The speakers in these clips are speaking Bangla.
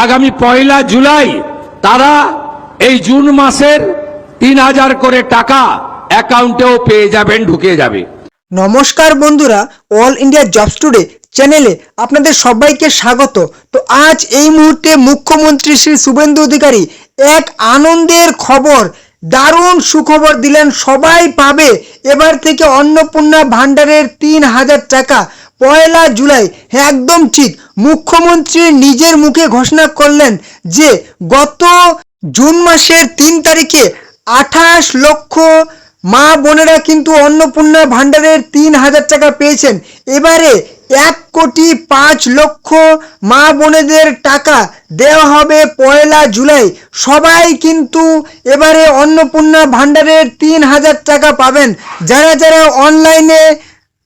আগামী 1 জুলাই তারা এই জুন মাসের 3000 করে টাকা অ্যাকাউন্টেও পেয়ে যাবেন, ঢুকে যাবে। নমস্কার বন্ধুরা, অল ইন্ডিয়া জবস টুডে চ্যানেলে আপনাদের সবাইকে স্বাগত। তো আজ এই মুহূর্তে মুখ্যমন্ত্রী শ্রী শুভেন্দু অধিকারী এক আনন্দের খবর, দারুণ সুখবর দিলেন। সবাই পাবে এবার থেকে অন্নপূর্ণা ভান্ডারের 3000 টাকা 1 জুলাই। হ্যাঁ, একদম ঠিক, মুখ্যমন্ত্রী নিজের মুখে ঘোষণা করলেন যে গত জুন মাসের 3 তারিখে 28 লক্ষ মা বোনেরা কিন্তু অন্নপূর্ণা ভান্ডারের 3000 টাকা পেয়েছেন। এবারে 1,05,00,000 মা বোনেদের টাকা দেওয়া হবে 1 জুলাই। সবাই কিন্তু এবারে অন্নপূর্ণা ভান্ডারের 3000 টাকা পাবেন। যারা যারা অনলাইনে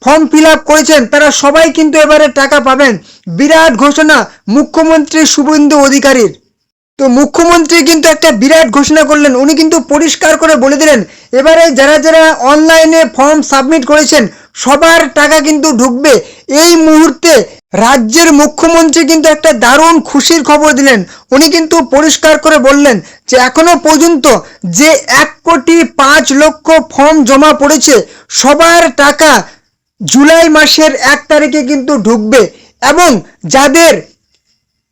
ফর্ম ফিল আপ করেছেন তারা সবাই কিন্তু এবারে টাকা পাবেন। বিরাট ঘোষণা মুখ্যমন্ত্রী শুভেন্দু অধিকারীর। তো মুখ্যমন্ত্রী কিন্তু একটা বিরাট ঘোষণা করলেন। উনি কিন্তু পরিষ্কার করে বলে দিলেন এবারে যারা যারা অনলাইনে ফর্ম সাবমিট করেছেন সবার টাকা কিন্তু ঢুকবে। এই মুহূর্তে রাজ্যের মুখ্যমন্ত্রী কিন্তু একটা দারুণ খুশির খবর দিলেন। উনি কিন্তু পরিষ্কার করে বললেন যে এখনো পর্যন্ত যে 1,05,00,000 ফর্ম জমা পড়েছে সবার টাকা জুলাই মাসের 1 তারিখে কিন্তু ঢুকবে। এবং যাদের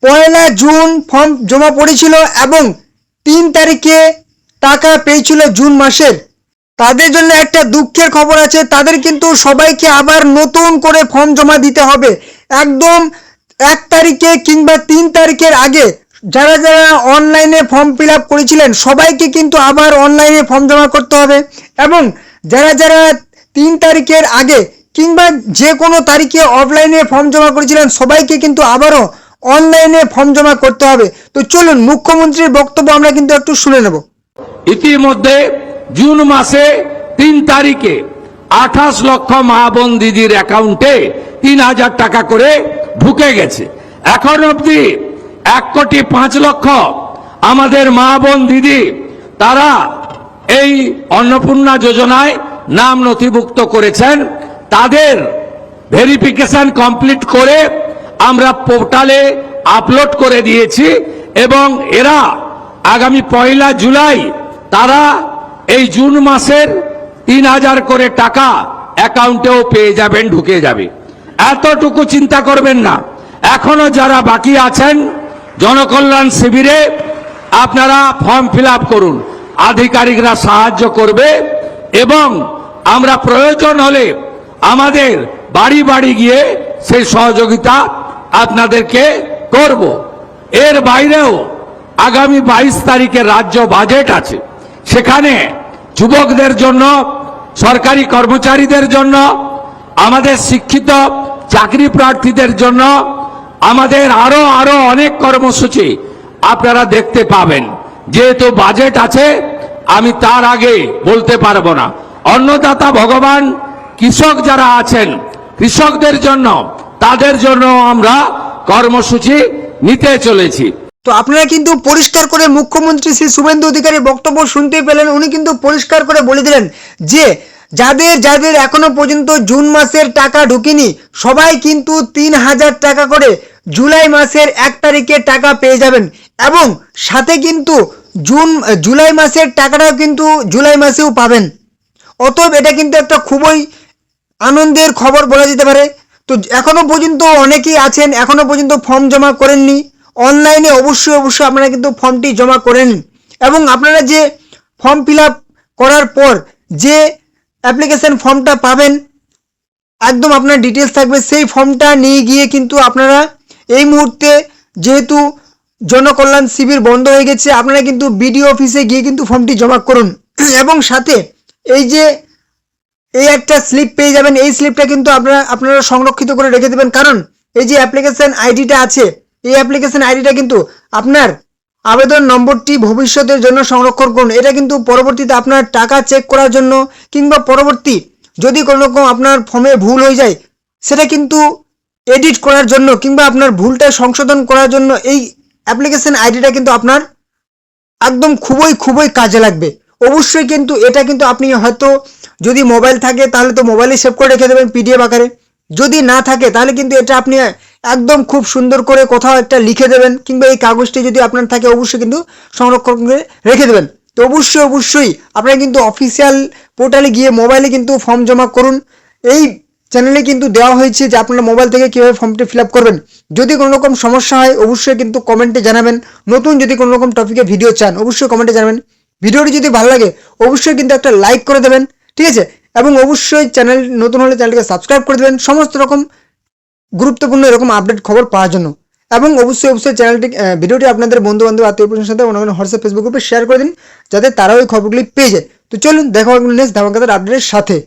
1 জুন ফর্ম জমা পড়েছিল এবং 3 তারিখে টাকা পেয়েছিল জুন মাসের, তাদের জন্য একটা দুঃখের খবর আছে। তাদের কিন্তু সবাইকে আবার নতুন করে ফর্ম জমা দিতে হবে। একদম 1 তারিখে কিংবা 3 তারিখের আগে যারা যারা অনলাইনে ফর্ম ফিল আপ করেছিলেন সবাইকে কিন্তু আবার অনলাইনে ফর্ম জমা করতে হবে। এবং যারা যারা 3 তারিখের আগে কিংবা যে কোনো তারিখে অফলাইনে ফর্ম জমা করেছিলেন সবাইকে কিন্তু আবারও অনলাইনে ফর্ম জমা করতে হবে। তো চলুন মুখ্যমন্ত্রীর বক্তব্য আমরা কিন্তু একটু শুনে নেব। ইতিমধ্যে জুন মাসে 3 তারিখে 28 লক্ষ মা বোন দিদির অ্যাকাউন্টে 3000 টাকা করে ঢুকে গেছে। এখন অবধি 1,05,00,000 আমাদের মা বোন দিদি তারা এই অন্নপূর্ণা যোজনায় নাম নথিভুক্ত করেছেন। তাদের ভেরিফিকেশন কমপ্লিট করে আমরা পোর্টালে আপলোড করে দিয়েছি এবং এরা আগামী 1 জুলাই তারা এই জুন মাসের 3000 করে টাকা অ্যাকাউন্টেও পেয়ে যাবেন, ঢুকে যাবে। এতটুকু চিন্তা করবেন না। এখনো যারা বাকি আছেন জনকল্যাণ শিবিরে আপনারা ফর্ম ফিল আপ করুন, আধিকারিকরা সাহায্য করবে এবং আমরা প্রয়োজন হলে আমাদের বাড়ি বাড়ি গিয়ে সেই সহযোগিতা আপনাদেরকে করব। এর বাইরেও আগামী 22 তারিখে রাজ্য বাজেট আছে। সেখানে যুবকদের জন্য, সরকারি কর্মচারীদের জন্য, আমাদের শিক্ষিত চাকরি প্রার্থীদের জন্য আমাদের আরো অনেক কর্মসূচি আপনারা দেখতে পাবেন। যেহেতু বাজেট আছে আমি তার আগে বলতে পারবো না। অন্নদাতা ভগবান কৃষক যারা আছেন কৃষকদের জন্য, তাদের জন্য আমরা কর্মসূচি নিতে চলেছি। তো আপনারা কিন্তু পরিষ্কার করে মুখ্যমন্ত্রী শ্রী শুভেন্দু অধিকারীর বক্তব্য শুনতে পেলেন। উনি কিন্তু পরিষ্কার করে বলে দিলেন যে যাদের যাদের এখনো পর্যন্ত জুন মাসের টাকা ঢুকেনি সবাই কিন্তু 3000 টাকা করে জুলাই মাসের 1 তারিখে টাকা পেয়ে যাবেন। এবং সাথে কিন্তু জুলাই মাসের টাকাটাও কিন্তু জুলাই মাসেও পাবেন। অতএব এটা কিন্তু একটা খুবই আনন্দের খবর বলা যেতে পারে। তো এখনো পর্যন্ত অনেকেই আছেন এখনো পর্যন্ত ফর্ম জমা করেননি, অনলাইনে অবশ্যই আপনারা কিন্তু ফর্মটি জমা করে নিন। এবং আপনারা যে ফর্ম ফিল আপ করার পর যে অ্যাপ্লিকেশন ফর্মটা পাবেন একদম আপনার ডিটেলস থাকবে, সেই ফর্মটা নিয়ে গিয়ে কিন্তু আপনারা এই মুহূর্তে যেহেতু জনকল্যাণ শিবির বন্ধ হয়ে গেছে আপনারা কিন্তু বিডিও অফিসে গিয়ে কিন্তু ফর্মটি জমা করুন। এবং সাথে এই একটা স্লিপ পেয়ে যাবেন। এই স্লিপটা কিন্তু আপনারা সংরক্ষিত করে রেখে দেবেন, কারণ এই যে অ্যাপ্লিকেশন আইডিটা আছে এই অ্যাপ্লিকেশন আইডিটা কিন্তু আপনার আবেদন নম্বরটি ভবিষ্যতের জন্য সংরক্ষণ করুন। এটা কিন্তু পরবর্তীতে আপনার টাকা চেক করার জন্য কিংবা পরবর্তী যদি কোনো রকম আপনার ফর্মে ভুল হয়ে যায় সেটা কিন্তু এডিট করার জন্য কিংবা আপনার ভুলটা সংশোধন করার জন্য এই অ্যাপ্লিকেশন আইডিটা কিন্তু আপনার একদম খুবই কাজে লাগবে। অবশ্যই কিন্তু এটা কিন্তু আপনি হয়তো যদি মোবাইল থাকে তাহলে তো মোবাইলে সেভ করে রেখে দেবেন পিডিএফ আকারে, যদি না থাকে তাহলে কিন্তু এটা আপনি একদম খুব সুন্দর করে কোথাও একটা লিখে দেবেন, কিংবা এই কাগজটি যদি আপনার থাকে অবশ্যই কিন্তু সংরক্ষণ করে রেখে দেবেন। তো অবশ্যই আপনারা কিন্তু অফিসিয়াল পোর্টালে গিয়ে মোবাইলে কিন্তু ফর্ম জমা করুন। এই চ্যানেলে কিন্তু দেওয়া হয়েছে যে আপনারা মোবাইল থেকে কীভাবে ফর্মটি ফিল আপ করবেন। যদি কোনো রকম সমস্যা হয় অবশ্যই কিন্তু কমেন্টে জানাবেন। নতুন যদি কোনো রকম টপিকে ভিডিও চান অবশ্যই কমেন্টে জানাবেন। ভিডিওটি যদি ভালো লাগে অবশ্যই কিন্তু একটা লাইক করে দেবেন, ঠিক আছে? এবং অবশ্যই চ্যানেল নতুন হলে চ্যানেলটিকে সাবস্ক্রাইব করে দেবেন সমস্ত রকম গুরুত্বপূর্ণ এরকম আপডেট খবর পাওয়ার জন্য। এবং অবশ্যই চ্যানেলটি ভিডিওটি আপনাদের বন্ধু বান্ধব আত্মীয় পরিজনের সাথে অন্য হোয়াটসঅ্যাপ ফেসবুক গ্রুপে শেয়ার করে দিন, যাতে তারাও এই খবরগুলি পেয়ে যায়। তো চলুন দেখা হবে নেক্সট ধামাকাদার আপডেটের সাথে।